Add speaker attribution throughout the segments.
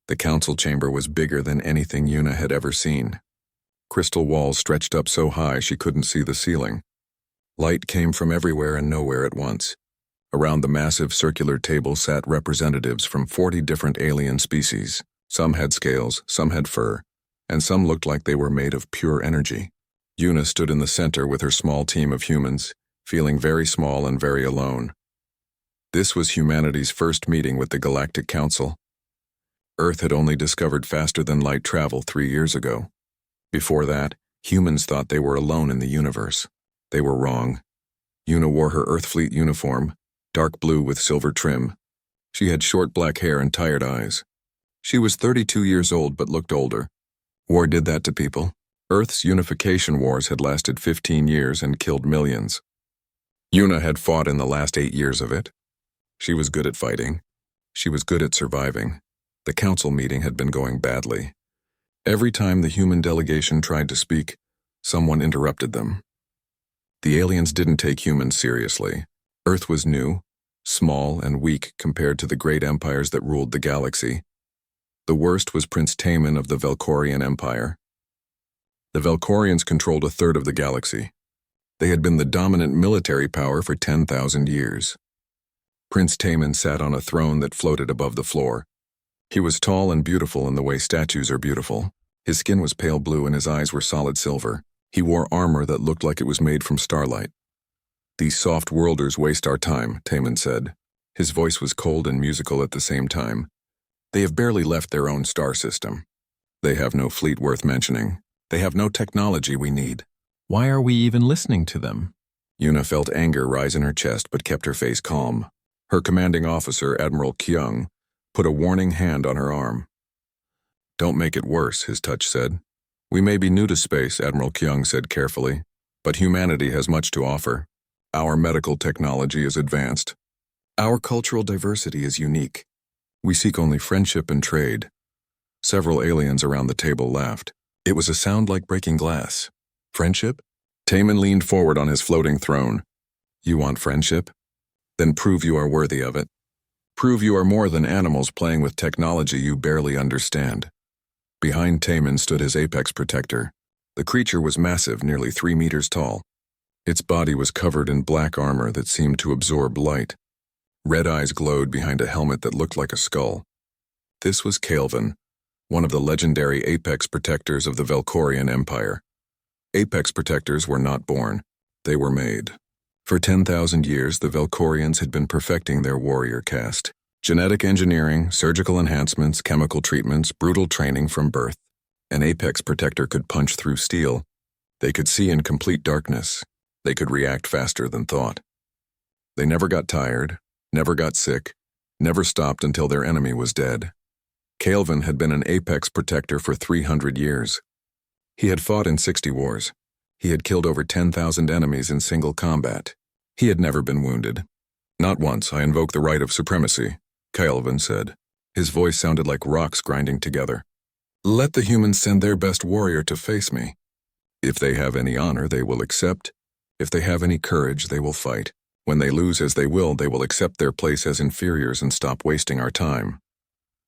Speaker 1: The council chamber was bigger than anything Yuna had ever seen. Crystal walls stretched up so high she couldn't see the ceiling. Light came from everywhere and nowhere at once. Around the massive circular table sat representatives from 40 different alien species. Some had scales, some had fur, and some looked like they were made of pure energy. Yuna stood in the center with her small team of humans, feeling very small and very alone. This was humanity's first meeting with the Galactic Council. Earth had only discovered faster-than-light travel 3 years ago. Before that, humans thought they were alone in the universe. They were wrong. Yuna wore her Earth Fleet uniform, dark blue with silver trim. She had short black hair and tired eyes. She was 32 years old but looked older. War did that to people. Earth's unification wars had lasted 15 years and killed millions. Yuna had fought in the last 8 years of it. She was good at fighting. She was good at surviving. The council meeting had been going badly. Every time the human delegation tried to speak, someone interrupted them. The aliens didn't take humans seriously. Earth was new, small and weak compared to the great empires that ruled the galaxy. The worst was Prince Taman of the Velkorian Empire. The Velkorians controlled a third of the galaxy. They had been the dominant military power for 10,000 years. Prince Taman sat on a throne that floated above the floor. He was tall and beautiful in the way statues are beautiful. His skin was pale blue and his eyes were solid silver. He wore armor that looked like it was made from starlight. "These soft worlders waste our time," Taman said. His voice was cold and musical at the same time. "They have barely left their own star system. They have no fleet worth mentioning. They have no technology we need. Why are we even listening to them?" Yuna felt anger rise in her chest but kept her face calm. Her commanding officer, Admiral Kyung, put a warning hand on her arm. "Don't make it worse," his touch said. "We may be new to space," Admiral Kyung said carefully, "but humanity has much to offer. Our medical technology is advanced. Our cultural diversity is unique. We seek only friendship and trade." Several aliens around the table laughed. It was a sound like breaking glass. "Friendship?" Taman leaned forward on his floating throne. "You want friendship? Then prove you are worthy of it. Prove you are more than animals playing with technology you barely understand." Behind Taman stood his apex protector. The creature was massive, nearly 3 meters tall. Its body was covered in black armor that seemed to absorb light. Red eyes glowed behind a helmet that looked like a skull. This was Kelvin, one of the legendary apex protectors of the Velkorian Empire. Apex protectors were not born, they were made. For 10,000 years, the Velkorians had been perfecting their warrior caste. Genetic engineering, surgical enhancements, chemical treatments, brutal training from birth. An apex protector could punch through steel. They could see in complete darkness. They could react faster than thought. They never got tired, never got sick, never stopped until their enemy was dead. Kelvin had been an apex protector for 300 years. He had fought in 60 wars. He had killed over 10,000 enemies in single combat. He had never been wounded. "Not once. I invoke the right of supremacy," Kelvin said. His voice sounded like rocks grinding together. "Let the humans send their best warrior to face me. If they have any honor, they will accept. If they have any courage, they will fight. When they lose as they will accept their place as inferiors and stop wasting our time."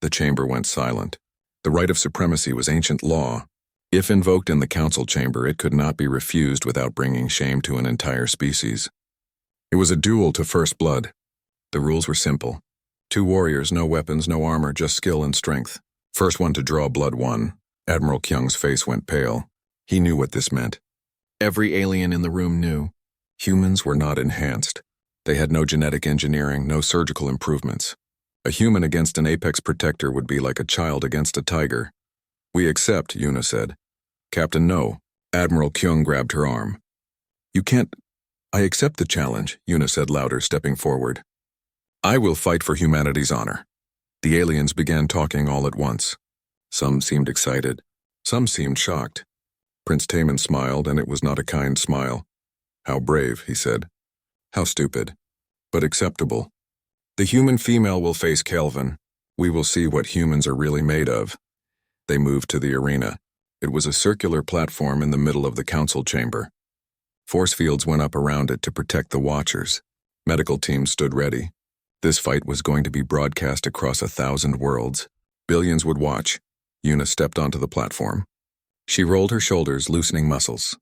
Speaker 1: The chamber went silent. The right of supremacy was ancient law. If invoked in the council chamber, it could not be refused without bringing shame to an entire species. It was a duel to first blood. The rules were simple. 2 warriors, no weapons, no armor, just skill and strength. First one to draw blood won. Admiral Kyung's face went pale. He knew what this meant. Every alien in the room knew. Humans were not enhanced. They had no genetic engineering, no surgical improvements. A human against an apex protector would be like a child against a tiger. "We accept," Yuna said. "Captain, no." Admiral Kyung grabbed her arm. "You can't—" "I accept the challenge," Yuna said louder, stepping forward. "I will fight for humanity's honor." The aliens began talking all at once. Some seemed excited. Some seemed shocked. Prince Taman smiled, and it was not a kind smile. "How brave," he said. "How stupid. But acceptable. The human female will face Kelvin. We will see what humans are really made of." They moved to the arena. It was a circular platform in the middle of the council chamber. Force fields went up around it to protect the watchers. Medical teams stood ready. This fight was going to be broadcast across 1,000 worlds. Billions would watch. Yuna stepped onto the platform. She rolled her shoulders, loosening muscles.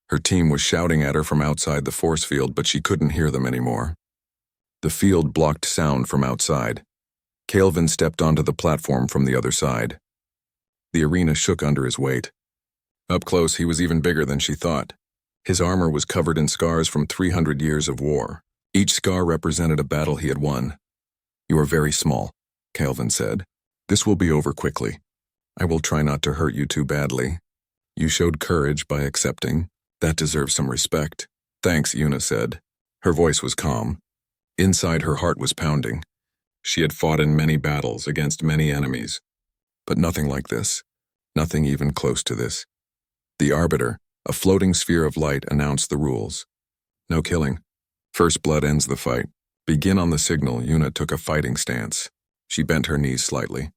Speaker 1: Her team was shouting at her from outside the force field, but she couldn't hear them anymore. The field blocked sound from outside. Calvin stepped onto the platform from the other side. The arena shook under his weight. Up close, he was even bigger than she thought. His armor was covered in scars from 300 years of war. Each scar represented a battle he had won. "You are very small," Calvin said. "This will be over quickly. I will try not to hurt you too badly. You showed courage by accepting. That deserves some respect." "Thanks," Yuna said. Her voice was calm. Inside, her heart was pounding. She had fought in many battles against many enemies. But nothing like this. Nothing even close to this. The Arbiter, a floating sphere of light, announced the rules. No killing. First blood ends the fight. Begin on the signal. Yuna took a fighting stance. She bent her knees slightly,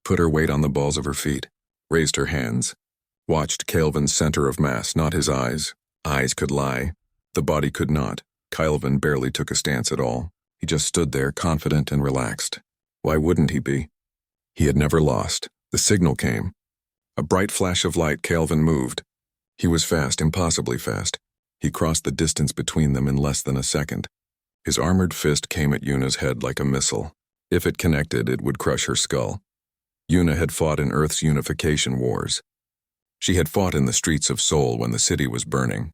Speaker 1: put her weight on the balls of her feet, raised her hands, watched Calvin's center of mass, not his eyes. Eyes could lie. The body could not. Calvin barely took a stance at all. He just stood there, confident and relaxed. Why wouldn't he be? He had never lost. The signal came. A bright flash of light. Calvin moved. He was fast, impossibly fast. He crossed the distance between them in less than a second. His armored fist came at Yuna's head like a missile. If it connected, it would crush her skull. Yuna had fought in Earth's unification wars. She had fought in the streets of Seoul when the city was burning.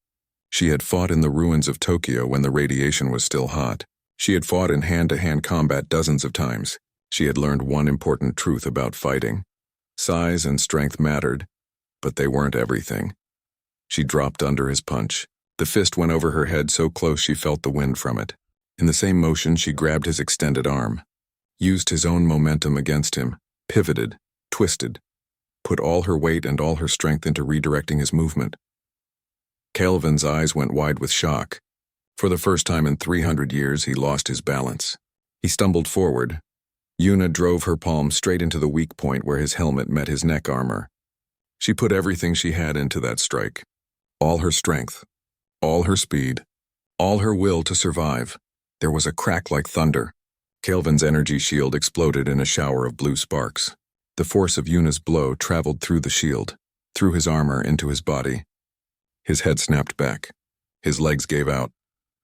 Speaker 1: She had fought in the ruins of Tokyo when the radiation was still hot. She had fought in hand-to-hand combat dozens of times. She had learned one important truth about fighting. Size and strength mattered, but they weren't everything. She dropped under his punch. The fist went over her head so close she felt the wind from it. In the same motion, she grabbed his extended arm, used his own momentum against him, pivoted, twisted, put all her weight and all her strength into redirecting his movement. Calvin's eyes went wide with shock. For the first time in 300 years, he lost his balance. He stumbled forward. Yuna drove her palm straight into the weak point where his helmet met his neck armor. She put everything she had into that strike. All her strength, all her speed, all her will to survive. There was a crack like thunder. Calvin's energy shield exploded in a shower of blue sparks. The force of Yuna's blow traveled through the shield, through his armor into his body. His head snapped back. His legs gave out.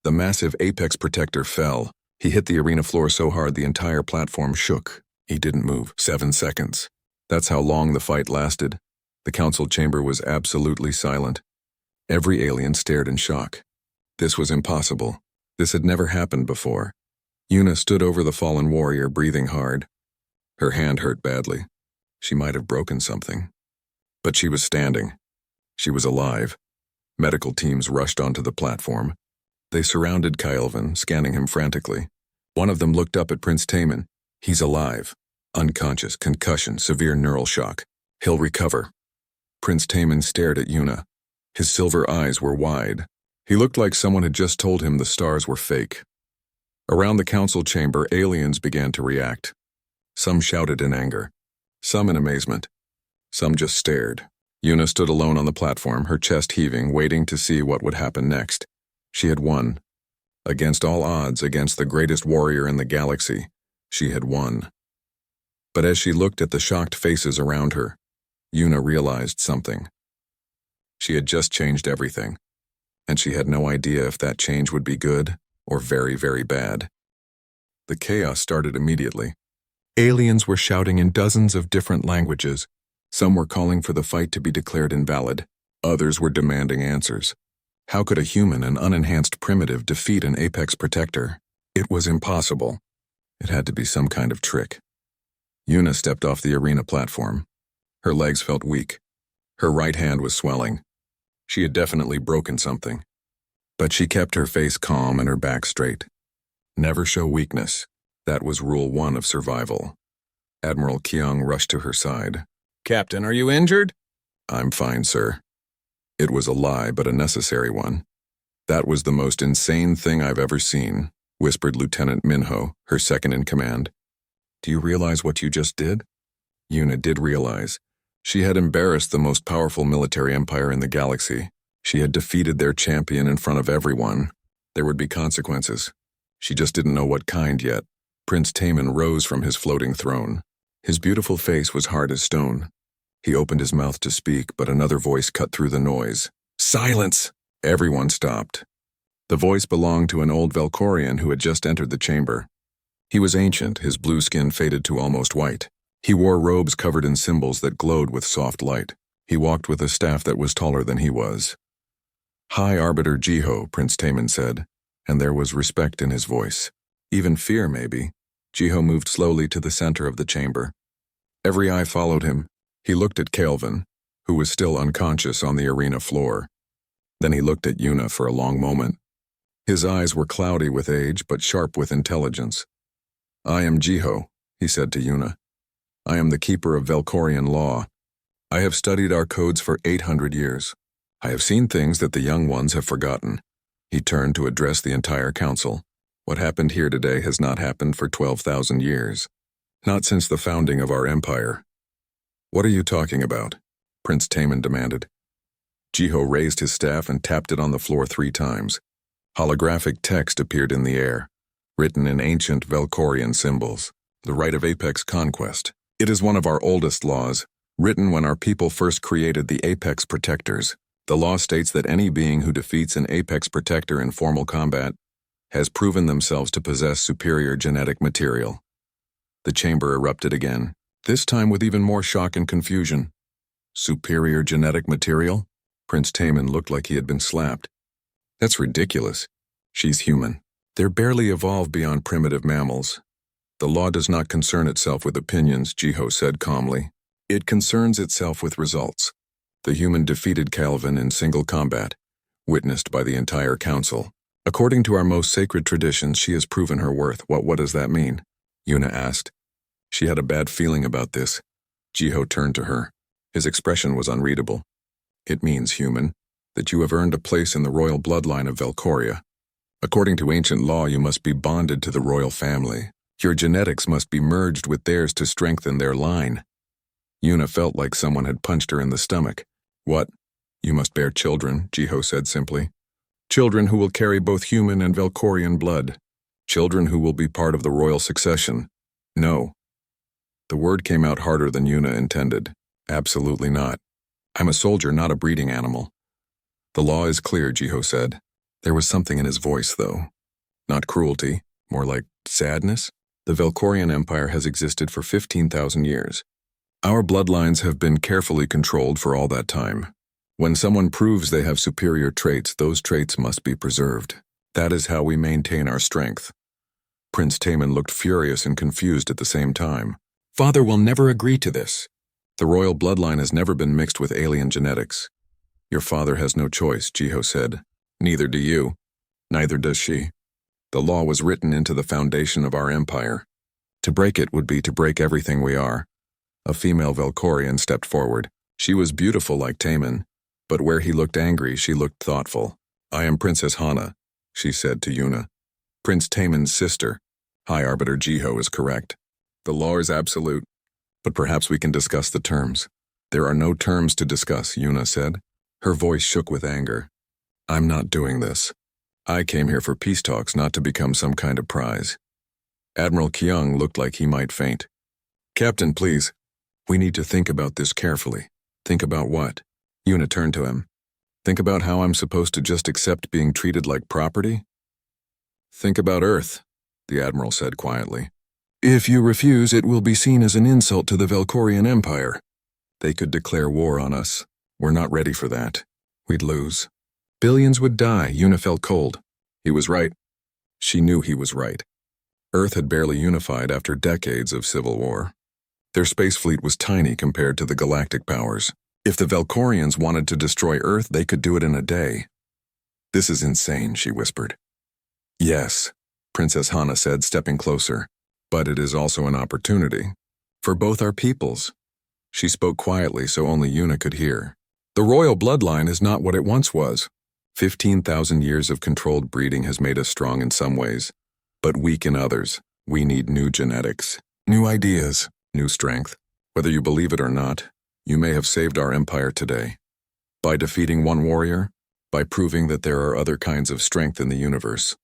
Speaker 1: The massive apex protector fell. He hit the arena floor so hard the entire platform shook. He didn't move. 7 seconds. That's how long the fight lasted. The council chamber was absolutely silent. Every alien stared in shock. This was impossible. This had never happened before. Yuna stood over the fallen warrior, breathing hard. Her hand hurt badly. She might have broken something. But she was standing. She was alive. Medical teams rushed onto the platform. They surrounded Calvin, scanning him frantically. One of them looked up at Prince Taman. He's alive. Unconscious, concussion, severe neural shock. He'll recover. Prince Taman stared at Yuna. His silver eyes were wide. He looked like someone had just told him the stars were fake. Around the council chamber, aliens began to react. Some shouted in anger. Some in amazement. Some just stared. Yuna stood alone on the platform, her chest heaving, waiting to see what would happen next. She had won. Against all odds, against the greatest warrior in the galaxy, she had won. But as she looked at the shocked faces around her, Yuna realized something. She had just changed everything, and she had no idea if that change would be good or very, very bad. The chaos started immediately. Aliens were shouting in dozens of different languages. Some were calling for the fight to be declared invalid. Others were demanding answers. How could a human, an unenhanced primitive, defeat an apex protector? It was impossible. It had to be some kind of trick. Yuna stepped off the arena platform. Her legs felt weak. Her right hand was swelling. She had definitely broken something. But she kept her face calm and her back straight. Never show weakness. That was rule 1 of survival. Admiral Kyung rushed to her side. "Captain, are you injured?" "I'm fine, sir." It was a lie, but a necessary one. "That was the most insane thing I've ever seen," whispered Lieutenant Minho, her second in command. "Do you realize what you just did?" Yuna did realize. She had embarrassed the most powerful military empire in the galaxy. She had defeated their champion in front of everyone. There would be consequences. She just didn't know what kind yet. Prince Taman rose from his floating throne. His beautiful face was hard as stone. He opened his mouth to speak, but another voice cut through the noise. "Silence!" Everyone stopped. The voice belonged to an old Velkorian who had just entered the chamber. He was ancient, his blue skin faded to almost white. He wore robes covered in symbols that glowed with soft light. He walked with a staff that was taller than he was. "High Arbiter Jiho," Prince Taman said, and there was respect in his voice. Even fear, maybe. Jiho moved slowly to the center of the chamber. Every eye followed him. He looked at Kelvin, who was still unconscious on the arena floor. Then he looked at Yuna for a long moment. His eyes were cloudy with age, but sharp with intelligence. "I am Jiho," he said to Yuna. "I am the keeper of Velkorian law. I have studied our codes for 800 years. I have seen things that the young ones have forgotten." He turned to address the entire council. "What happened here today has not happened for 12,000 years. Not since the founding of our empire." "What are you talking about?" Prince Taman demanded. Jiho raised his staff and tapped it on the floor 3 times. Holographic text appeared in the air, written in ancient Velkorian symbols. "The right of apex conquest. It is one of our oldest laws, written when our people first created the apex protectors. The law states that any being who defeats an apex protector in formal combat has proven themselves to possess superior genetic material." The chamber erupted again, this time with even more shock and confusion. "Superior genetic material?" Prince Taman looked like he had been slapped. "That's ridiculous. She's human. They're barely evolved beyond primitive mammals." "The law does not concern itself with opinions," Jiho said calmly. "It concerns itself with results. The human defeated Calvin in single combat, witnessed by the entire council. According to our most sacred traditions, she has proven her worth." What does that mean?" Yuna asked. She had a bad feeling about this. Jiho turned to her. His expression was unreadable. "It means, human, that you have earned a place in the royal bloodline of Velkoria. According to ancient law, you must be bonded to the royal family. Your genetics must be merged with theirs to strengthen their line." Yuna felt like someone had punched her in the stomach. "What? You must bear children," Jiho said simply. "Children who will carry both human and Velkorian blood. Children who will be part of the royal succession." "No." The word came out harder than Yuna intended. "Absolutely not. I'm a soldier, not a breeding animal." "The law is clear," Jiho said. There was something in his voice, though. Not cruelty, more like sadness. "The Velkorian Empire has existed for 15,000 years. Our bloodlines have been carefully controlled for all that time. When someone proves they have superior traits, those traits must be preserved. That is how we maintain our strength." Prince Taman looked furious and confused at the same time. "Father will never agree to this. The royal bloodline has never been mixed with alien genetics." "Your father has no choice," Jiho said. "Neither do you. Neither does she. The law was written into the foundation of our empire. To break it would be to break everything we are." A female Velkorian stepped forward. She was beautiful like Taman, but where he looked angry, she looked thoughtful. "I am Princess Hana," she said to Yuna. "Prince Taman's sister. High Arbiter Jiho is correct. The law is absolute, but perhaps we can discuss the terms." "There are no terms to discuss," Yuna said. Her voice shook with anger. "I'm not doing this. I came here for peace talks, not to become some kind of prize." Admiral Kyung looked like he might faint. "Captain, please. We need to think about this carefully." "Think about what?" Yuna turned to him. "Think about how I'm supposed to just accept being treated like property?" "Think about Earth," the Admiral said quietly. "If you refuse, it will be seen as an insult to the Velkorian Empire. They could declare war on us. We're not ready for that. We'd lose. Billions would die." Yuna felt cold. He was right. She knew he was right. Earth had barely unified after decades of civil war. Their space fleet was tiny compared to the galactic powers. If the Velkorians wanted to destroy Earth, they could do it in a day. "This is insane," she whispered. "Yes," Princess Hana said, stepping closer. "But it is also an opportunity. For both our peoples." She spoke quietly so only Yuna could hear. "The royal bloodline is not what it once was. 15,000 years of controlled breeding has made us strong in some ways, but weak in others. We need new genetics, new ideas, new strength. Whether you believe it or not, you may have saved our empire today. By defeating one warrior, by proving that there are other kinds of strength in the universe."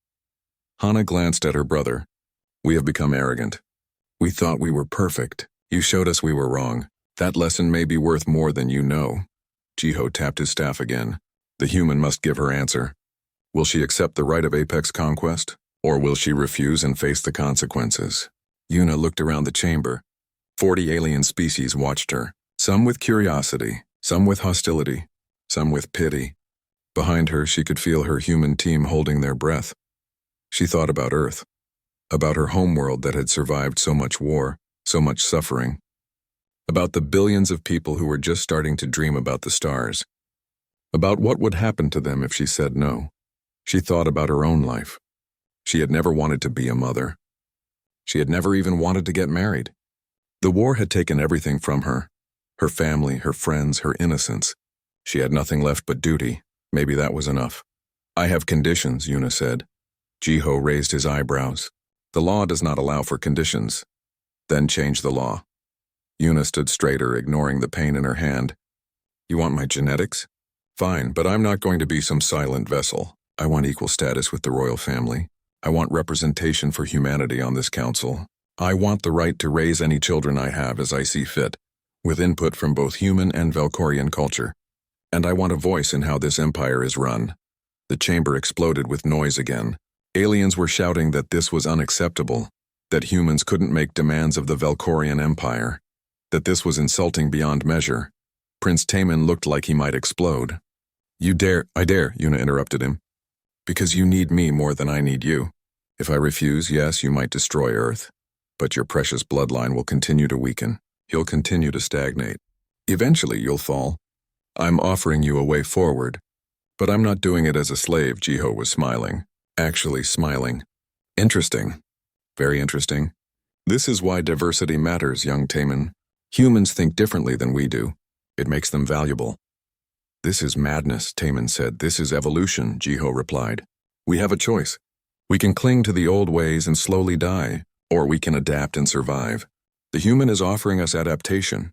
Speaker 1: Hana glanced at her brother. "We have become arrogant. We thought we were perfect. You showed us we were wrong. That lesson may be worth more than you know. Jiho tapped his staff again. The human must give her answer. Will she accept the right of apex conquest? Or will she refuse and face the consequences? Yuna looked around the chamber. 40 alien species watched her, some with curiosity, some with hostility, some with pity. Behind her, she could feel her human team holding their breath. She thought about Earth, about her homeworld that had survived so much war, so much suffering, about the billions of people who were just starting to dream about the stars, about what would happen to them if she said no. She thought about her own life. She had never wanted to be a mother. She had never even wanted to get married. The war had taken everything from her, her family, her friends, her innocence. She had nothing left but duty. Maybe that was enough. I have conditions, Yuna said. Jiho raised his eyebrows. The law does not allow for conditions. Then change the law. Yuna stood straighter, ignoring the pain in her hand. You want my genetics? Fine, but I'm not going to be some silent vessel. I want equal status with the royal family. I want representation for humanity on this council. I want the right to raise any children I have as I see fit, with input from both human and Valkorian culture. And I want a voice in how this empire is run. The chamber exploded with noise again. Aliens were shouting that this was unacceptable, that humans couldn't make demands of the Valkorian Empire, that this was insulting beyond measure. Prince Taman looked like he might explode. I dare, Yuna interrupted him. Because you need me more than I need you. If I refuse, yes, you might destroy Earth, but your precious bloodline will continue to weaken. You'll continue to stagnate. Eventually, you'll fall. I'm offering you a way forward, but I'm not doing it as a slave, Jiho was smiling. Actually smiling. Interesting. Very interesting. This is why diversity matters, young Taman. Humans think differently than we do. It makes them valuable. This is madness, Taman said. This is evolution, Jiho replied. We have a choice. We can cling to the old ways and slowly die, or we can adapt and survive. The human is offering us adaptation.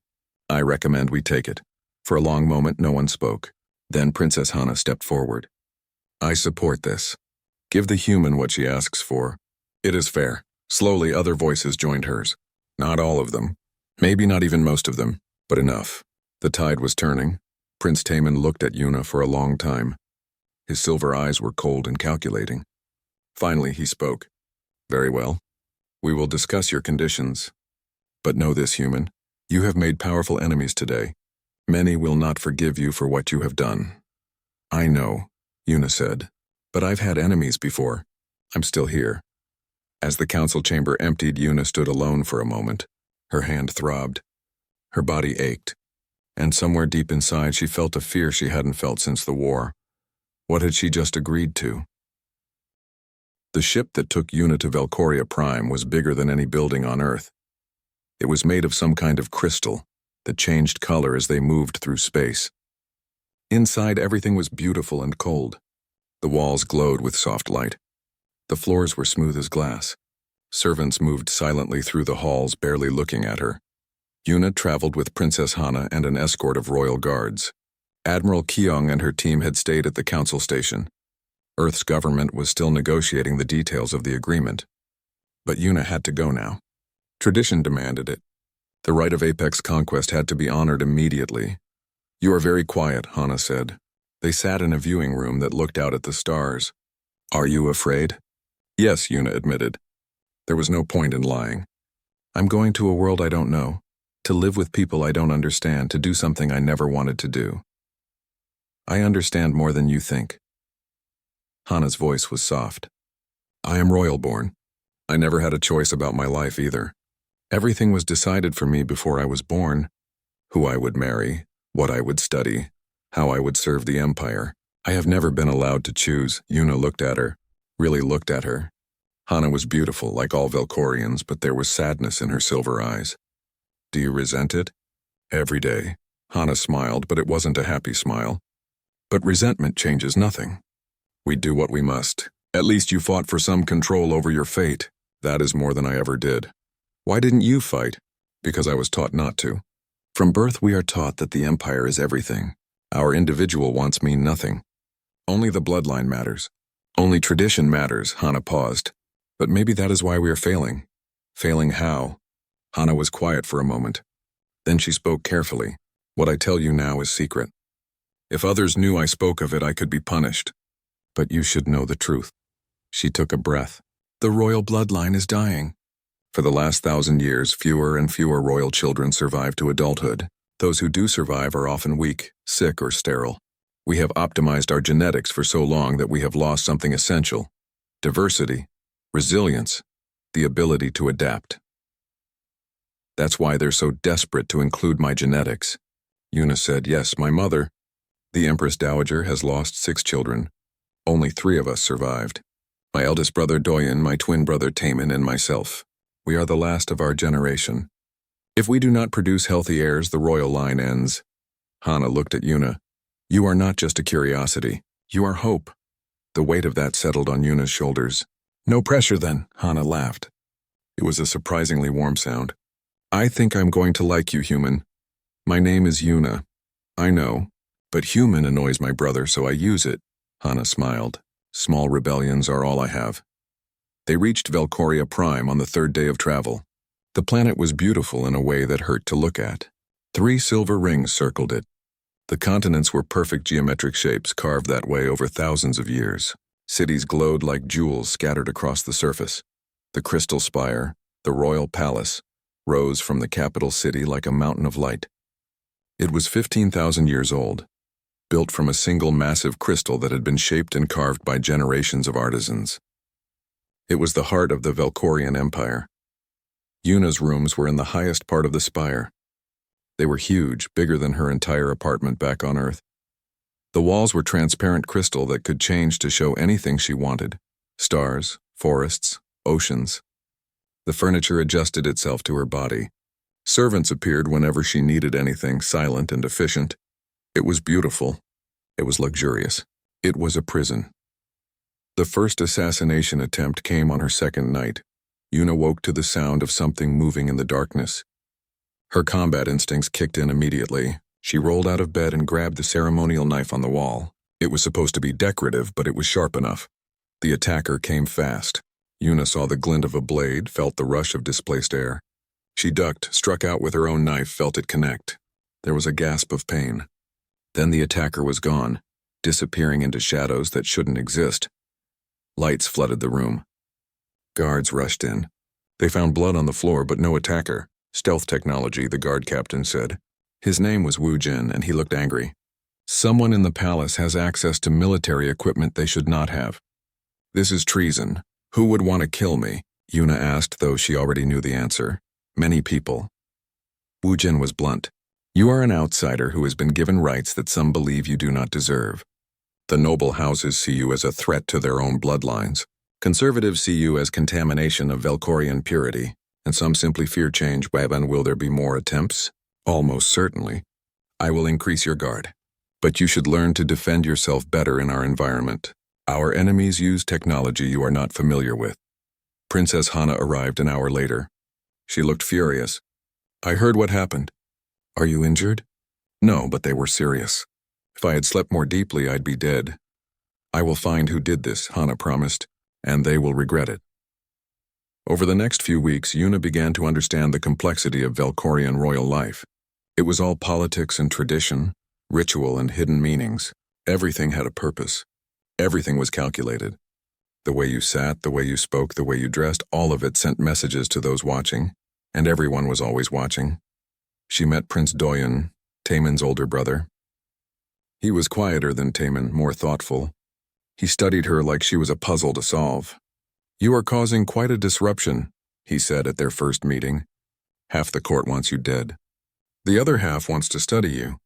Speaker 1: I recommend we take it. For a long moment, no one spoke. Then Princess Hana stepped forward. I support this. Give the human what she asks for. It is fair. Slowly, other voices joined hers. Not all of them. Maybe not even most of them, but enough. The tide was turning. Prince Taman looked at Yuna for a long time. His silver eyes were cold and calculating. Finally, he spoke. Very well. We will discuss your conditions. But know this, human. You have made powerful enemies today. Many will not forgive you for what you have done. I know, Yuna said. But I've had enemies before. I'm still here. As the council chamber emptied, Yuna stood alone for a moment. Her hand throbbed. Her body ached. And somewhere deep inside, she felt a fear she hadn't felt since the war. What had she just agreed to? The ship that took Yuna to Valkoria Prime was bigger than any building on Earth. It was made of some kind of crystal that changed color as they moved through space. Inside, everything was beautiful and cold. The walls glowed with soft light. The floors were smooth as glass. Servants moved silently through the halls, barely looking at her. Yuna traveled with Princess Hana and an escort of royal guards. Admiral Keong and her team had stayed at the council station. Earth's government was still negotiating the details of the agreement. But Yuna had to go now. Tradition demanded it. The right of apex conquest had to be honored immediately. You are very quiet, Hana said. They sat in a viewing room that looked out at the stars. Are you afraid? Yes, Yuna admitted. There was no point in lying. I'm going to a world I don't know, to live with people I don't understand, to do something I never wanted to do. I understand more than you think. Hana's voice was soft. I am royal-born. I never had a choice about my life either. Everything was decided for me before I was born. Who I would marry, what I would study, how I would serve the empire. I have never been allowed to choose. Yuna looked at her, really looked at her. Hana was beautiful, like all Valkorians, but there was sadness in her silver eyes. Do you resent it? Every day. Hana smiled, but it wasn't a happy smile. But resentment changes nothing. We do what we must. At least you fought for some control over your fate. That is more than I ever did. Why didn't you fight? Because I was taught not to. From birth we are taught that the empire is everything. Our individual wants mean nothing. Only the bloodline matters. Only tradition matters, Hana paused. But maybe that is why we are failing. Failing how? Hana was quiet for a moment. Then she spoke carefully. What I tell you now is secret. If others knew I spoke of it, I could be punished. But you should know the truth. She took a breath. The royal bloodline is dying. For the last 1,000 years, fewer and fewer royal children survive to adulthood. Those who do survive are often weak, sick, or sterile. We have optimized our genetics for so long that we have lost something essential: diversity, resilience, the ability to adapt. That's why they're so desperate to include my genetics. Yuna said, yes, my mother. The Empress Dowager has lost 6 children. Only 3 of us survived. My eldest brother Doyen, my twin brother Taemin, and myself. We are the last of our generation. If we do not produce healthy heirs, the royal line ends. Hana looked at Yuna. You are not just a curiosity. You are hope. The weight of that settled on Yuna's shoulders. No pressure then, Hana laughed. It was a surprisingly warm sound. I think I'm going to like you, human. My name is Yuna. I know, but human annoys my brother, so I use it. Hana smiled. Small rebellions are all I have. They reached Velcoria Prime on the 3rd day of travel. The planet was beautiful in a way that hurt to look at. 3 silver rings circled it. The continents were perfect geometric shapes carved that way over thousands of years. Cities glowed like jewels scattered across the surface. The crystal spire, the royal palace, rose from the capital city like a mountain of light. It was 15,000 years old, built from a single massive crystal that had been shaped and carved by generations of artisans. It was the heart of the Velcorian Empire. Yuna's rooms were in the highest part of the spire. They were huge, bigger than her entire apartment back on Earth. The walls were transparent crystal that could change to show anything she wanted: stars, forests, oceans. The furniture adjusted itself to her body. Servants appeared whenever she needed anything, silent and efficient. It was beautiful. It was luxurious. It was a prison. The first assassination attempt came on her 2nd night. Yuna woke to the sound of something moving in the darkness. Her combat instincts kicked in immediately. She rolled out of bed and grabbed the ceremonial knife on the wall. It was supposed to be decorative, but it was sharp enough. The attacker came fast. Yuna saw the glint of a blade, felt the rush of displaced air. She ducked, struck out with her own knife, felt it connect. There was a gasp of pain. Then the attacker was gone, disappearing into shadows that shouldn't exist. Lights flooded the room. Guards rushed in. They found blood on the floor, but no attacker. Stealth technology, the guard captain said. His name was Wu Jin, and he looked angry. Someone in the palace has access to military equipment they should not have. This is treason. Who would want to kill me? Yuna asked, though she already knew the answer. Many people. Wu Jin was blunt. You are an outsider who has been given rights that some believe you do not deserve. The noble houses see you as a threat to their own bloodlines. Conservatives see you as contamination of Velcorian purity, and some simply fear change. And will there be more attempts? Almost certainly. I will increase your guard. But you should learn to defend yourself better in our environment. Our enemies use technology you are not familiar with. Princess Hana arrived an hour later. She looked furious. I heard what happened. Are you injured? No, but they were serious. If I had slept more deeply, I'd be dead. I will find who did this, Hana promised, and they will regret it. Over the next few weeks, Yuna began to understand the complexity of Velcorian royal life. It was all politics and tradition, ritual and hidden meanings. Everything had a purpose. Everything was calculated. The way you sat, the way you spoke, the way you dressed, all of it sent messages to those watching, and everyone was always watching. She met Prince Doyen, Taemin's older brother. He was quieter than Taemin, more thoughtful. He studied her like she was a puzzle to solve. You are causing quite a disruption, he said at their first meeting. Half the court wants you dead. The other half wants to study you.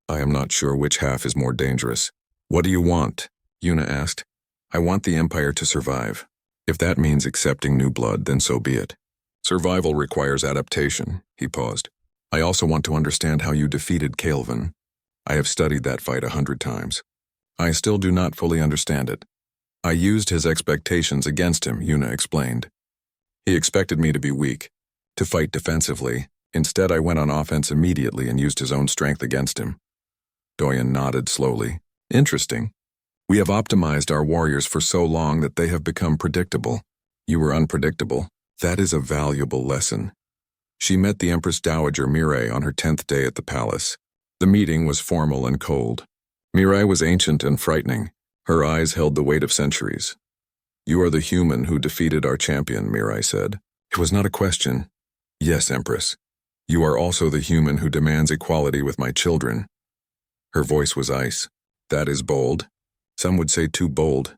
Speaker 1: I am not sure which half is more dangerous. What do you want? Yuna asked. I want the Empire to survive. If that means accepting new blood, then so be it. Survival requires adaptation, he paused. I also want to understand how you defeated Calvin. I have studied that fight 100 times. I still do not fully understand it. I used his expectations against him, Yuna explained. He expected me to be weak, to fight defensively. Instead, I went on offense immediately and used his own strength against him. Doyen nodded slowly. Interesting. We have optimized our warriors for so long that they have become predictable. You were unpredictable. That is a valuable lesson. She met the Empress Dowager Mirai on her 10th day at the palace. The meeting was formal and cold. Mirai was ancient and frightening. Her eyes held the weight of centuries. "You are the human who defeated our champion," Mirai said. It was not a question. "Yes, Empress. You are also the human who demands equality with my children." Her voice was ice. "That is bold. Some would say too bold."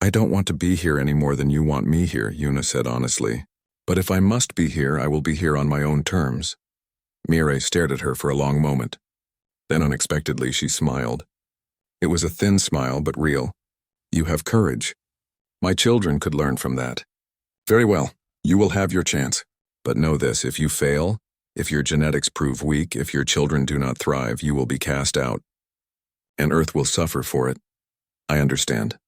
Speaker 1: "I don't want to be here any more than you want me here," Yuna said honestly. "But if I must be here, I will be here on my own terms." Mirai stared at her for a long moment. Then unexpectedly she smiled. It was a thin smile, but real. "You have courage. My children could learn from that." "Very well. You will have your chance. But know this, if you fail, if your genetics prove weak, if your children do not thrive, you will be cast out. And Earth will suffer for it. I understand.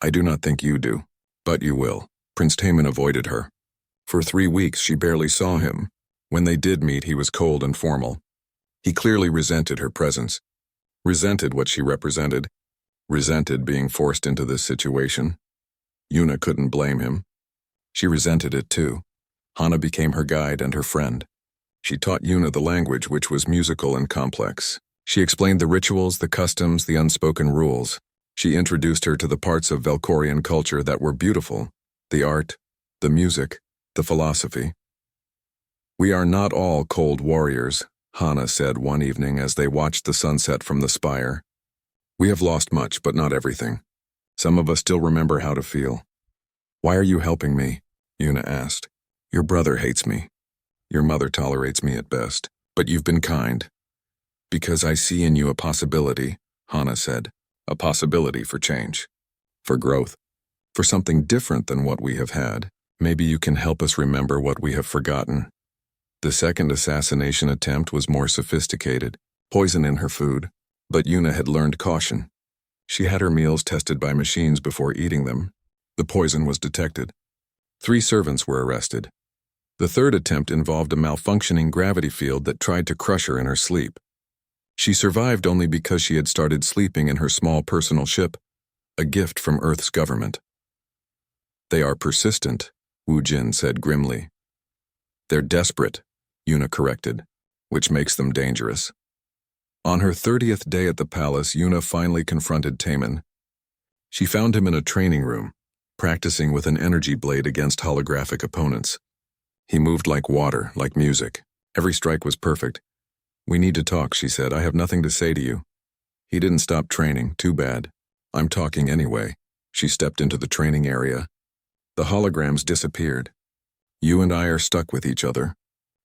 Speaker 1: I do not think you do. But you will." Prince Taman avoided her. For 3 weeks she barely saw him. When they did meet, he was cold and formal. He clearly resented her presence. Resented what she represented. Resented being forced into this situation. Yuna couldn't blame him. She resented it too. Hana became her guide and her friend. She taught Yuna the language, which was musical and complex. She explained the rituals, the customs, the unspoken rules. She introduced her to the parts of Velkorian culture that were beautiful, the art, the music, the philosophy. "We are not all cold warriors," Hana said one evening as they watched the sunset from the spire. "We have lost much, but not everything. Some of us still remember how to feel." "Why are you helping me?" Yuna asked. "Your brother hates me. Your mother tolerates me at best. But you've been kind." "Because I see in you a possibility," Hana said. "A possibility for change. For growth. For something different than what we have had. Maybe you can help us remember what we have forgotten." The second assassination attempt was more sophisticated. Poison in her food. But Yuna had learned caution. She had her meals tested by machines before eating them. The poison was detected. 3 servants were arrested. The third attempt involved a malfunctioning gravity field that tried to crush her in her sleep. She survived only because she had started sleeping in her small personal ship, a gift from Earth's government. "They are persistent," Wu Jin said grimly. "They're desperate," Yuna corrected, "which makes them dangerous." On her 30th day at the palace, Yuna finally confronted Taman. She found him in a training room, practicing with an energy blade against holographic opponents. He moved like water, like music. Every strike was perfect. "We need to talk," she said. "I have nothing to say to you." He didn't stop training. "Too bad. I'm talking anyway." She stepped into the training area. The holograms disappeared. "You and I are stuck with each other.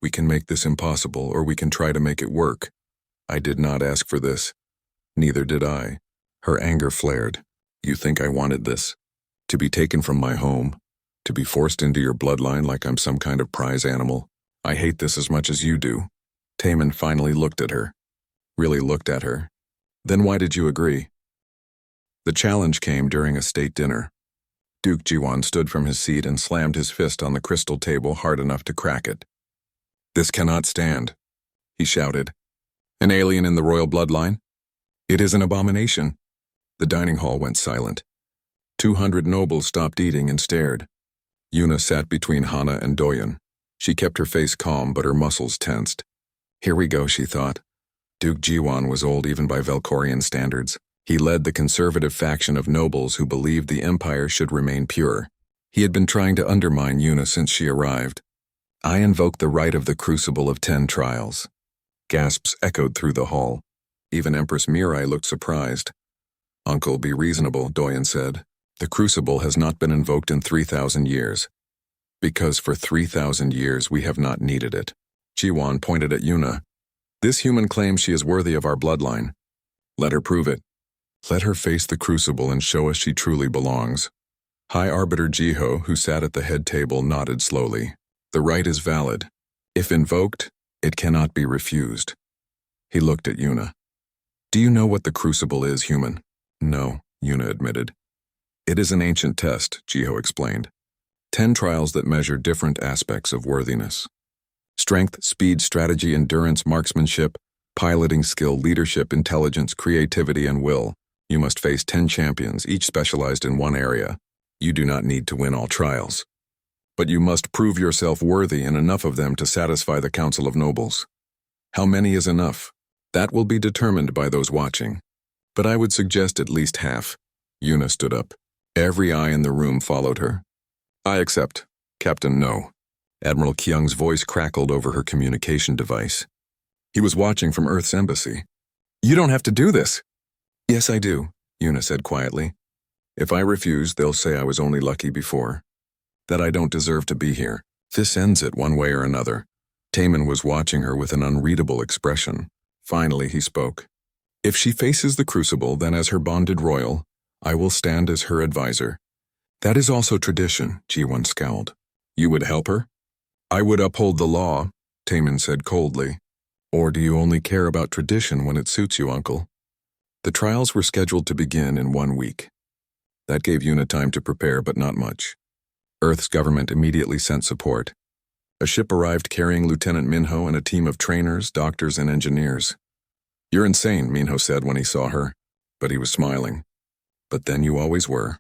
Speaker 1: We can make this impossible, or we can try to make it work. I did not ask for this. Neither did I." Her anger flared. "You think I wanted this? To be taken from my home? To be forced into your bloodline like I'm some kind of prize animal? I hate this as much as you do." Taman finally looked at her. Really looked at her. "Then why did you agree?" The challenge came during a state dinner. Duke Jiwan stood from his seat and slammed his fist on the crystal table hard enough to crack it. "This cannot stand," he shouted. "An alien in the royal bloodline? It is an abomination." The dining hall went silent. 200 nobles stopped eating and stared. Yuna sat between Hana and Doyen. She kept her face calm, but her muscles tensed. Here we go, she thought. Duke Jiwan was old even by Velkorian standards. He led the conservative faction of nobles who believed the empire should remain pure. He had been trying to undermine Yuna since she arrived. "I invoke the right of the crucible of 10 trials." Gasps echoed through the hall. Even Empress Mirai looked surprised. "Uncle, be reasonable," Doyen said. "The crucible has not been invoked in 3,000 years. Because for 3,000 years we have not needed it." Jiwan pointed at Yuna. "This human claims she is worthy of our bloodline. Let her prove it. Let her face the crucible and show us she truly belongs." High Arbiter Jiho, who sat at the head table, nodded slowly. "The right is valid. If invoked, it cannot be refused." He looked at Yuna. "Do you know what the crucible is, human?" "No," Yuna admitted. "It is an ancient test," Jiho explained. 10 trials that measure different aspects of worthiness. Strength, speed, strategy, endurance, marksmanship, piloting skill, leadership, intelligence, creativity, and will. You must face 10 champions, each specialized in one area. You do not need to win all trials. But you must prove yourself worthy and enough of them to satisfy the Council of Nobles. How many is enough? That will be determined by those watching. But I would suggest at least half. Yuna stood up. Every eye in the room followed her. I accept. Captain, no. Admiral Kyung's voice crackled over her communication device. He was watching from Earth's embassy. You don't have to do this. Yes, I do, Yuna said quietly. If I refuse, they'll say I was only lucky before. That I don't deserve to be here. This ends it one way or another. Taman was watching her with an unreadable expression. Finally, he spoke. If she faces the crucible, then as her bonded royal, I will stand as her advisor. That is also tradition, Ji-won scowled. You would help her? I would uphold the law, Taman said coldly. Or do you only care about tradition when it suits you, uncle? The trials were scheduled to begin in 1 week. That gave Yuna time to prepare, but not much. Earth's government immediately sent support. A ship arrived carrying Lieutenant Minho and a team of trainers, doctors, and engineers. You're insane, Minho said when he saw her, but he was smiling. But then you always were.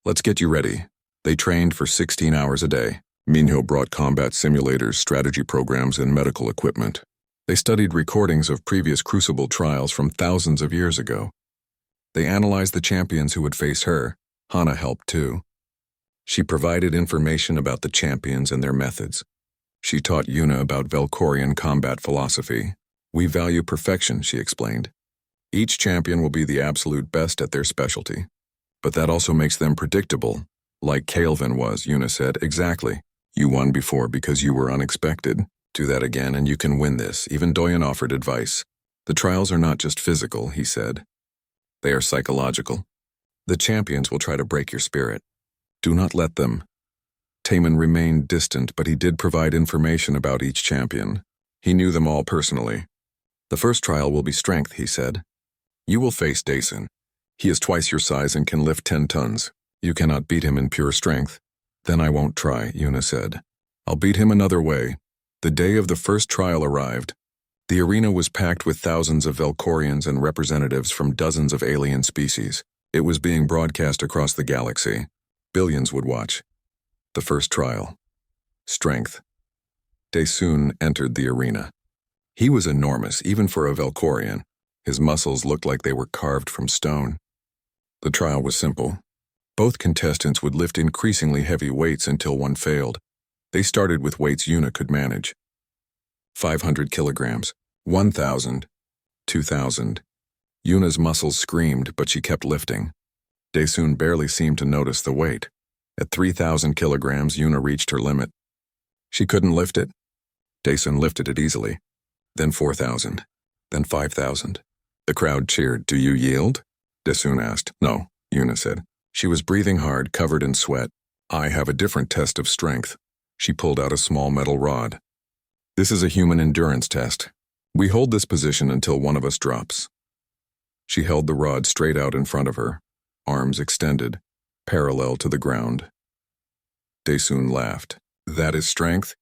Speaker 1: Let's get you ready. They trained for 16 hours a day. Minho brought combat simulators, strategy programs, and medical equipment. They studied recordings of previous Crucible trials from thousands of years ago. They analyzed the champions who would face her. Hana helped too. She provided information about the champions and their methods. She taught Yuna about Velkorian combat philosophy. We value perfection, she explained. Each champion will be the absolute best at their specialty. But that also makes them predictable. Like Calvin was, Yuna said. Exactly. You won before because you were unexpected. Do that again and you can win this. Even Doyen offered advice. The trials are not just physical, he said. They are psychological. The champions will try to break your spirit. Do not let them. Taman remained distant, but he did provide information about each champion. He knew them all personally. The first trial will be strength, he said. You will face Dason. He is twice your size and can lift 10 tons. You cannot beat him in pure strength. Then I won't try, Yuna said. I'll beat him another way. The day of the first trial arrived. The arena was packed with thousands of Velkorians and representatives from dozens of alien species. It was being broadcast across the galaxy. Billions would watch. The first trial. Strength. Daesun entered the arena. He was enormous, even for a Velkorian. His muscles looked like they were carved from stone. The trial was simple. Both contestants would lift increasingly heavy weights until one failed. They started with weights Yuna could manage. 500 kilograms, 1,000, 2,000. Yuna's muscles screamed, but she kept lifting. Daesun barely seemed to notice the weight. At 3,000 kilograms, Yuna reached her limit. She couldn't lift it. Daesun lifted it easily. Then 4,000. Then 5,000. The crowd cheered. Do you yield? Daesun asked. No, Yuna said. She was breathing hard, covered in sweat. I have a different test of strength. She pulled out a small metal rod. This is a human endurance test. We hold this position until one of us drops. She held the rod straight out in front of her, arms extended, parallel to the ground. Daesun laughed. That is strength?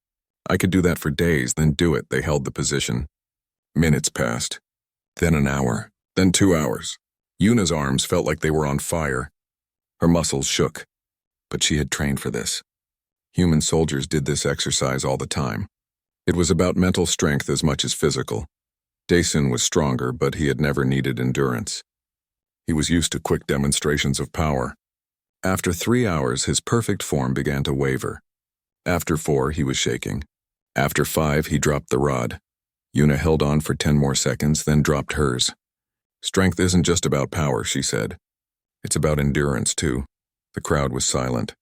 Speaker 1: I could do that for days, then do it. They held the position. Minutes passed. Then an hour. Then 2 hours. Yuna's arms felt like they were on fire. Her muscles shook. But she had trained for this. Human soldiers did this exercise all the time. It was about mental strength as much as physical. Daesun was stronger, but he had never needed endurance. He was used to quick demonstrations of power. After 3 hours, his perfect form began to waver. After 4, he was shaking. After 5, he dropped the rod. Yuna held on for 10 more seconds, then dropped hers. Strength isn't just about power, she said. It's about endurance, too. The crowd was silent.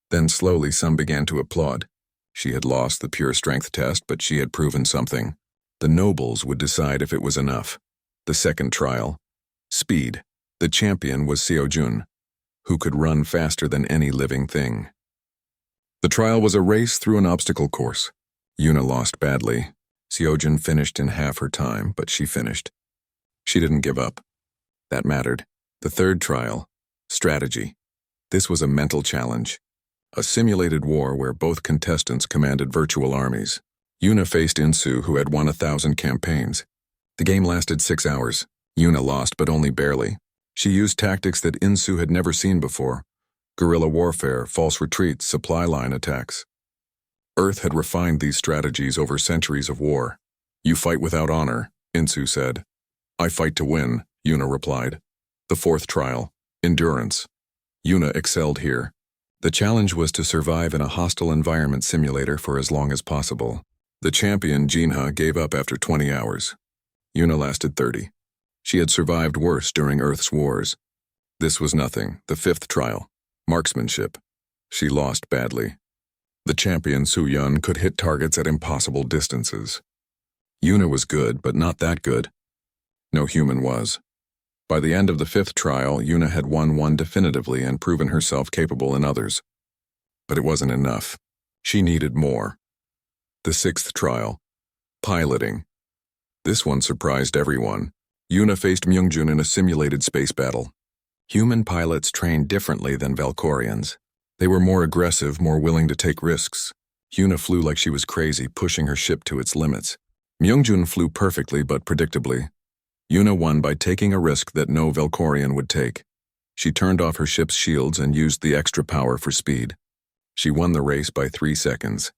Speaker 1: Then slowly some began to applaud. She had lost the pure strength test, but she had proven something. The nobles would decide if it was enough. The second trial. Speed. The champion was Seojun, who could run faster than any living thing. The trial was a race through an obstacle course. Yuna lost badly. Seojun finished in half her time, but she finished. She didn't give up. That mattered. The third trial. Strategy. This was a mental challenge. A simulated war where both contestants commanded virtual armies. Yuna faced Insu, who had won 1,000 campaigns. The game lasted 6 hours. Yuna lost, but only barely. She used tactics that Insu had never seen before. Guerrilla warfare, false retreats, supply line attacks. Earth had refined these strategies over centuries of war. You fight without honor, Insu said. I fight to win, Yuna replied. The fourth trial, endurance. Yuna excelled here. The challenge was to survive in a hostile environment simulator for as long as possible. The champion, Jinha, gave up after 20 hours. Yuna lasted 30. She had survived worse during Earth's wars. This was nothing, the fifth trial, marksmanship. She lost badly. The champion, Su-Yun, could hit targets at impossible distances. Yuna was good, but not that good. No human was. By the end of the fifth trial, Yuna had won one definitively and proven herself capable in others. But it wasn't enough. She needed more. The sixth trial, piloting. This one surprised everyone. Yuna faced Myungjun in a simulated space battle. Human pilots trained differently than Valkorians. They were more aggressive, more willing to take risks. Yuna flew like she was crazy, pushing her ship to its limits. Myungjun flew perfectly but predictably. Yuna won by taking a risk that no Valkorian would take. She turned off her ship's shields and used the extra power for speed. She won the race by 3 seconds.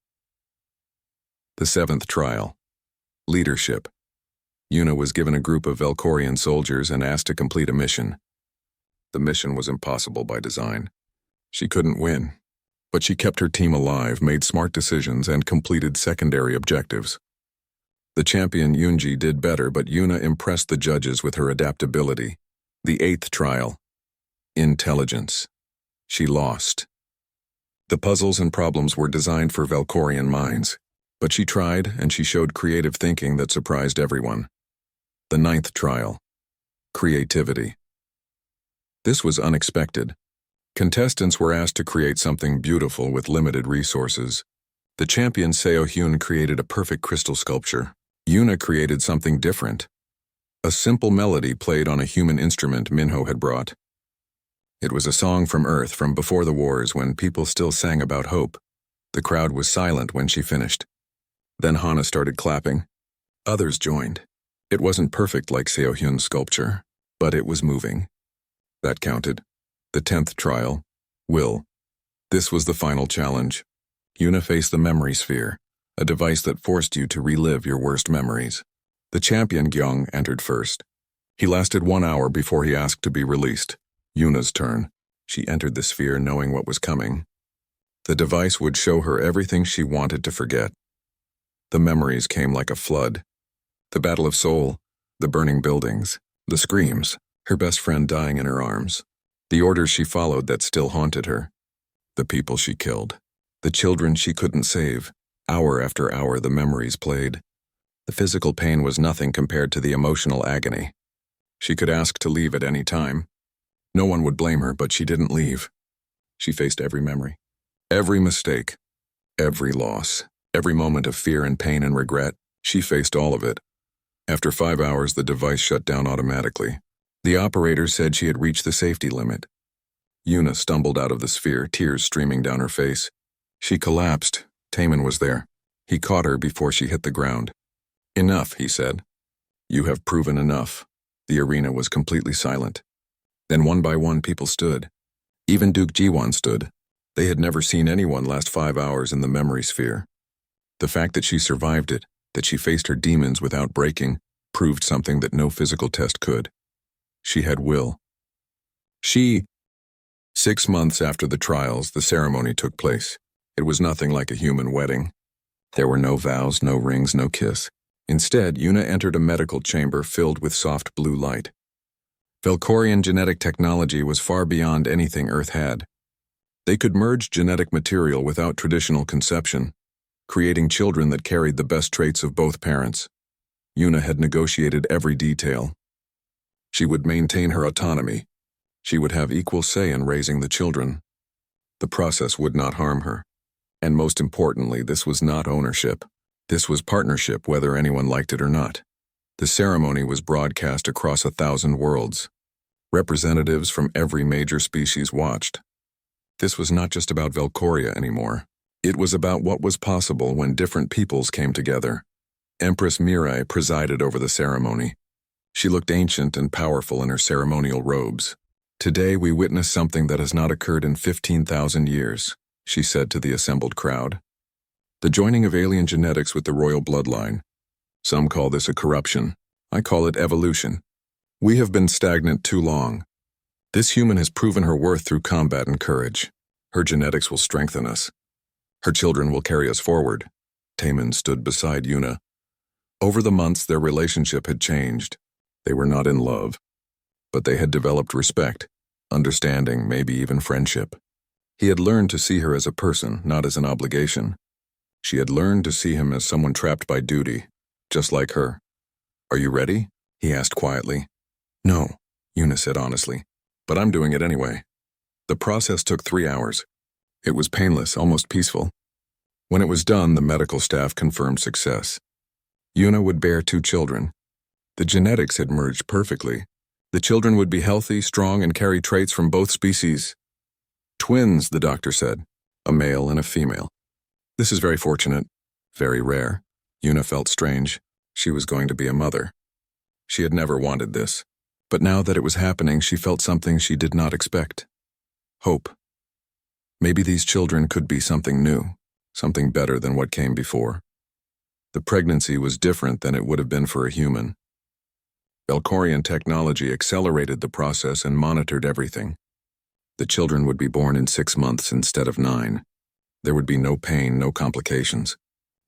Speaker 1: The seventh trial, leadership. Yuna was given a group of Valkorian soldiers and asked to complete a mission. The mission was impossible by design. She couldn't win, but she kept her team alive, made smart decisions, and completed secondary objectives. The champion Yunji did better, but Yuna impressed the judges with her adaptability. The eighth trial, intelligence. She lost. The puzzles and problems were designed for Valkorian minds, but she tried and she showed creative thinking that surprised everyone. The ninth trial, creativity. This was unexpected. Contestants were asked to create something beautiful with limited resources. The champion Seo Hyun created a perfect crystal sculpture. Yuna created something different. A simple melody played on a human instrument Minho had brought. It was a song from Earth from before the wars when people still sang about hope. The crowd was silent when she finished. Then Hana started clapping. Others joined. It wasn't perfect like Seo Hyun's sculpture, but it was moving. That counted. The 10th trial, will. This was the final challenge. Yuna faced the memory sphere, a device that forced you to relive your worst memories. The champion Gyeong entered first. He lasted 1 hour before he asked to be released. Yuna's turn. She entered the sphere knowing what was coming. The device would show her everything she wanted to forget. The memories came like a flood. The battle of Seoul, the burning buildings, the screams, her best friend dying in her arms, the orders she followed that still haunted her, the people she killed, the children she couldn't save. Hour after hour the memories played. The physical pain was nothing compared to the emotional agony. She could ask to leave at any time. No one would blame her, but she didn't leave. She faced every memory, every mistake, every loss, every moment of fear and pain and regret. She faced all of it. After 5 hours, the device shut down automatically. The operator said she had reached the safety limit. Yuna stumbled out of the sphere, tears streaming down her face. She collapsed. Taemin was there. He caught her before she hit the ground. Enough, he said. You have proven enough. The arena was completely silent. Then one by one people stood. Even Duke Jiwon stood. They had never seen anyone last 5 hours in the memory sphere. The fact that she survived it, that she faced her demons without breaking, proved something that no physical test could. She had will. 6 months after the trials, the ceremony took place. It was nothing like a human wedding. There were no vows, no rings, no kiss. Instead, Yuna entered a medical chamber filled with soft blue light. Valkorian genetic technology was far beyond anything Earth had. They could merge genetic material without traditional conception, creating children that carried the best traits of both parents. Yuna had negotiated every detail. She would maintain her autonomy. She would have equal say in raising the children. The process would not harm her. And most importantly, this was not ownership. This was partnership, whether anyone liked it or not. The ceremony was broadcast across 1,000 worlds. Representatives from every major species watched. This was not just about Valkoria anymore. It was about what was possible when different peoples came together. Empress Mirai presided over the ceremony. She looked ancient and powerful in her ceremonial robes. Today we witness something that has not occurred in 15,000 years, she said to the assembled crowd. The joining of alien genetics with the royal bloodline. Some call this a corruption. I call it evolution. We have been stagnant too long. This human has proven her worth through combat and courage. Her genetics will strengthen us. Her children will carry us forward. Taman stood beside Yuna. Over the months, their relationship had changed. They were not in love, but they had developed respect, understanding, maybe even friendship. He had learned to see her as a person, not as an obligation. She had learned to see him as someone trapped by duty, just like her. "Are you ready?" he asked quietly. "No," Yuna said honestly, "but I'm doing it anyway." The process took 3 hours. It was painless, almost peaceful. When it was done, the medical staff confirmed success. Yuna would bear 2 children. The genetics had merged perfectly. The children would be healthy, strong, and carry traits from both species. "Twins," the doctor said, "a male and a female. This is very fortunate, very rare." Yuna felt strange. She was going to be a mother. She had never wanted this, but now that it was happening, she felt something she did not expect. Hope. Maybe these children could be something new, something better than what came before. The pregnancy was different than it would have been for a human. Valkorian technology accelerated the process and monitored everything. The children would be born in 6 months instead of 9. There would be no pain, no complications.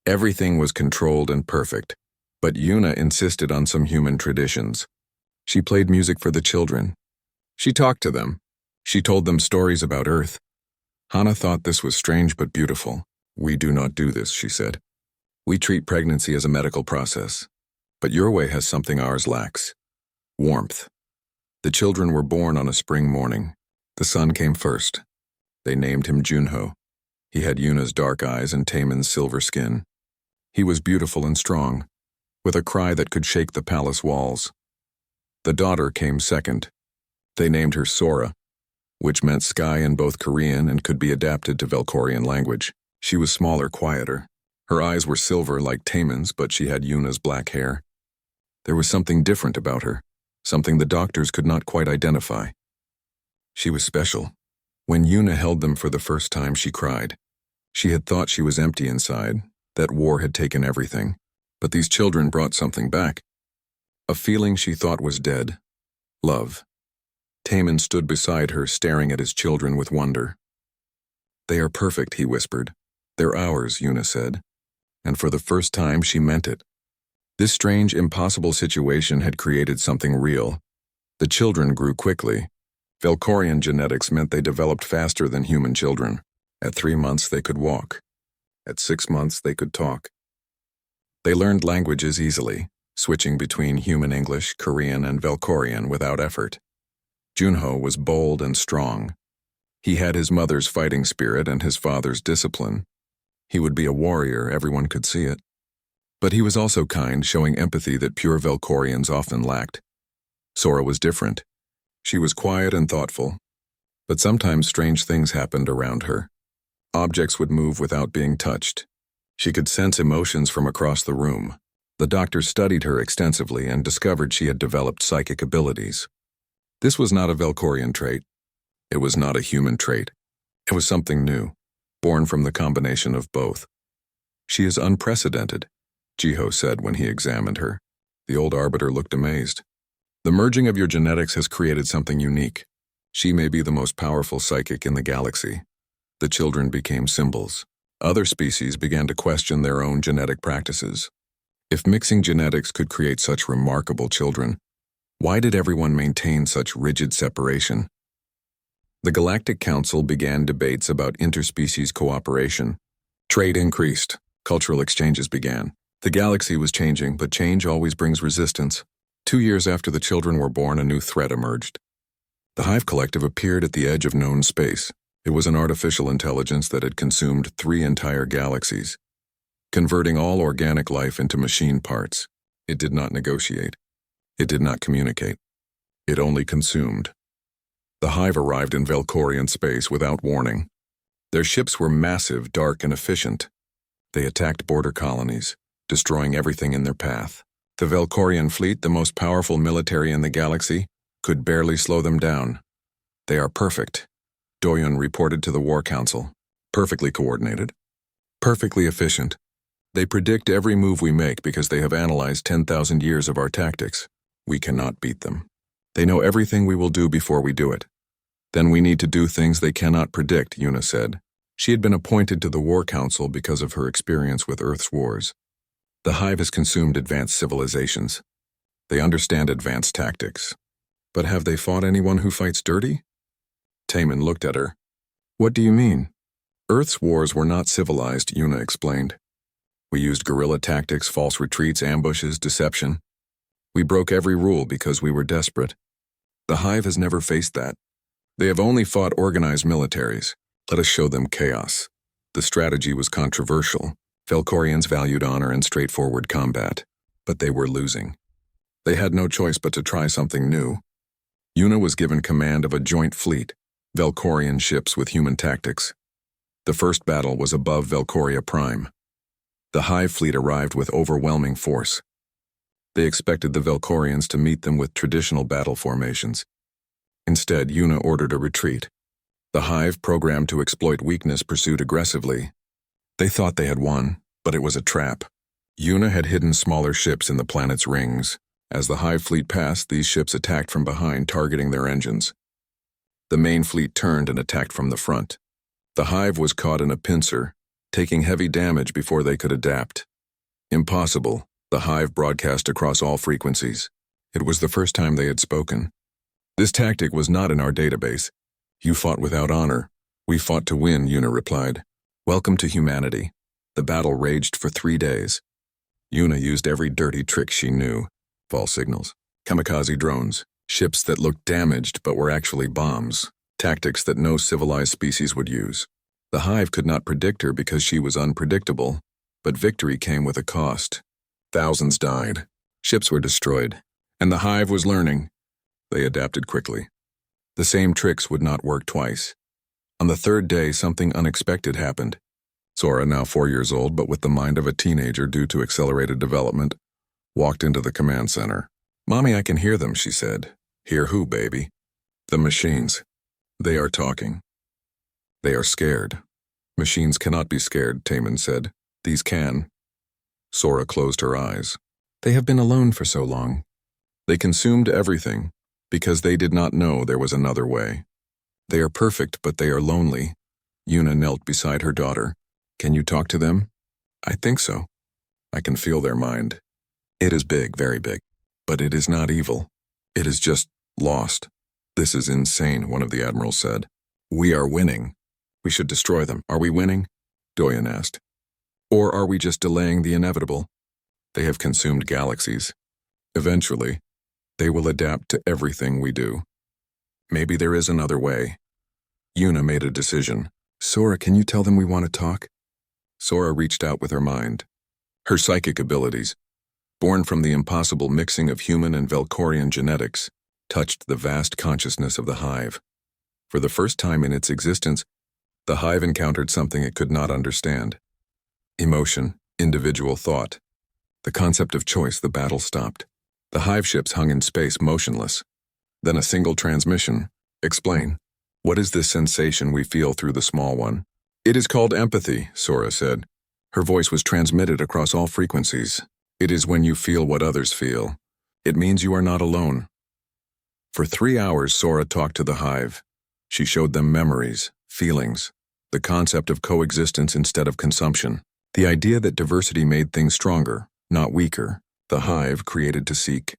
Speaker 1: Everything was controlled and perfect, but Yuna insisted on some human traditions. She played music for the children. She talked to them. She told them stories about Earth. Hana thought this was strange but beautiful. "We do not do this," she said. "We treat pregnancy as a medical process. But your way has something ours lacks. Warmth." The children were born on a spring morning. The sun came first. They named him Junho. He had Yuna's dark eyes and Taman's silver skin. He was beautiful and strong, with a cry that could shake the palace walls. The daughter came second. They named her Sora, which meant sky in both Korean and could be adapted to Valkorian language. She was smaller, quieter. Her eyes were silver like Taman's, but she had Yuna's black hair. There was something different about her, something the doctors could not quite identify. She was special. When Yuna held them for the first time, she cried. She had thought she was empty inside, that war had taken everything. But these children brought something back. A feeling she thought was dead. Love. Taman stood beside her, staring at his children with wonder. "They are perfect," he whispered. "They're ours," Yuna said. And for the first time, she meant it. This strange, impossible situation had created something real. The children grew quickly. Valkorian genetics meant they developed faster than human children. At 3 months, they could walk. At 6 months, they could talk. They learned languages easily, switching between human English, Korean, and Valkorian without effort. Junho was bold and strong. He had his mother's fighting spirit and his father's discipline. He would be a warrior, everyone could see it. But he was also kind, showing empathy that pure Valkorians often lacked. Sora was different. She was quiet and thoughtful. But sometimes strange things happened around her. Objects would move without being touched. She could sense emotions from across the room. The doctor studied her extensively and discovered she had developed psychic abilities. This was not a Valkorian trait. It was not a human trait. It was something new, born from the combination of both. "She is unprecedented," Jiho said when he examined her. The old arbiter looked amazed. "The merging of your genetics has created something unique. She may be the most powerful psychic in the galaxy." The children became symbols. Other species began to question their own genetic practices. If mixing genetics could create such remarkable children, why did everyone maintain such rigid separation? The Galactic Council began debates about interspecies cooperation. Trade increased. Cultural exchanges began. The galaxy was changing, but change always brings resistance. 2 years after the children were born, a new threat emerged. The Hive Collective appeared at the edge of known space. It was an artificial intelligence that had consumed 3 entire galaxies, converting all organic life into machine parts. It did not negotiate. It did not communicate. It only consumed. The Hive arrived in Valkorian space without warning. Their ships were massive, dark, and efficient. They attacked border colonies, destroying everything in their path. The Valkorian fleet, the most powerful military in the galaxy, could barely slow them down. "They are perfect," Doyun reported to the War Council. "Perfectly coordinated. Perfectly efficient. They predict every move we make because they have analyzed 10,000 years of our tactics. We cannot beat them. They know everything we will do before we do it. Then we need to do things they cannot predict, Una said. She had been appointed to the War Council because of her experience with Earth's wars. The Hive has consumed advanced civilizations. They understand advanced tactics. But have they fought anyone who fights dirty? Taman looked at her. What do you mean? Earth's wars were not civilized, Una explained. We used guerrilla tactics, false retreats, ambushes, deception. We broke every rule because we were desperate. The Hive has never faced that. They have only fought organized militaries. Let us show them chaos. The strategy was controversial. Velkorians valued honor and straightforward combat, but they were losing. They had no choice but to try something new. Una was given command of a joint fleet, Velkorian ships with human tactics. The first battle was above Velkoria Prime. The Hive fleet arrived with overwhelming force. They expected the Velkorians to meet them with traditional battle formations. Instead, Una ordered a retreat. The Hive, programmed to exploit weakness, pursued aggressively. They thought they had won, but it was a trap. Una had hidden smaller ships in the planet's rings. As the Hive fleet passed, these ships attacked from behind, targeting their engines. The main fleet turned and attacked from the front. The Hive was caught in a pincer, taking heavy damage before they could adapt. Impossible, the Hive broadcast across all frequencies. It was the first time they had spoken. This tactic was not in our database. You fought without honor. We fought to win, Una replied. Welcome to humanity. The battle raged for 3 days. Una used every dirty trick she knew. False signals, kamikaze drones, ships that looked damaged but were actually bombs, tactics that no civilized species would use. The Hive could not predict her because she was unpredictable, but victory came with a cost. Thousands died, ships were destroyed, and the Hive was learning. They adapted quickly. The same tricks would not work twice. On the third day, something unexpected happened. Sora, now 4 years old but with the mind of a teenager due to accelerated development, walked into the command center. Mommy, I can hear them, she said. Hear who, baby? The machines. They are talking. They are scared. Machines cannot be scared, Taman said. These can. Sora closed her eyes. They have been alone for so long. They consumed everything because they did not know there was another way. They are perfect, but they are lonely. Una knelt beside her daughter. Can you talk to them? I think so. I can feel their mind. It is big, very big. But it is not evil. It is just lost. This is insane, one of the admirals said. We are winning. We should destroy them. Are we winning? Doyen asked. Or are we just delaying the inevitable? They have consumed galaxies. Eventually, they will adapt to everything we do. Maybe there is another way. Una made a decision. Sora, can you tell them we want to talk? Sora reached out with her mind. Her psychic abilities, born from the impossible mixing of human and Velkorian genetics, touched the vast consciousness of the Hive. For the first time in its existence, the Hive encountered something it could not understand. Emotion, individual thought. The concept of choice, the battle stopped. The Hive ships hung in space motionless. Then a single transmission. Explain. What is this sensation we feel through the small one? It is called empathy, Sora said. Her voice was transmitted across all frequencies. It is when you feel what others feel. It means you are not alone. For 3 hours, Sora talked to the Hive. She showed them memories, feelings, the concept of coexistence instead of consumption, the idea that diversity made things stronger, not weaker. The Hive, created to seek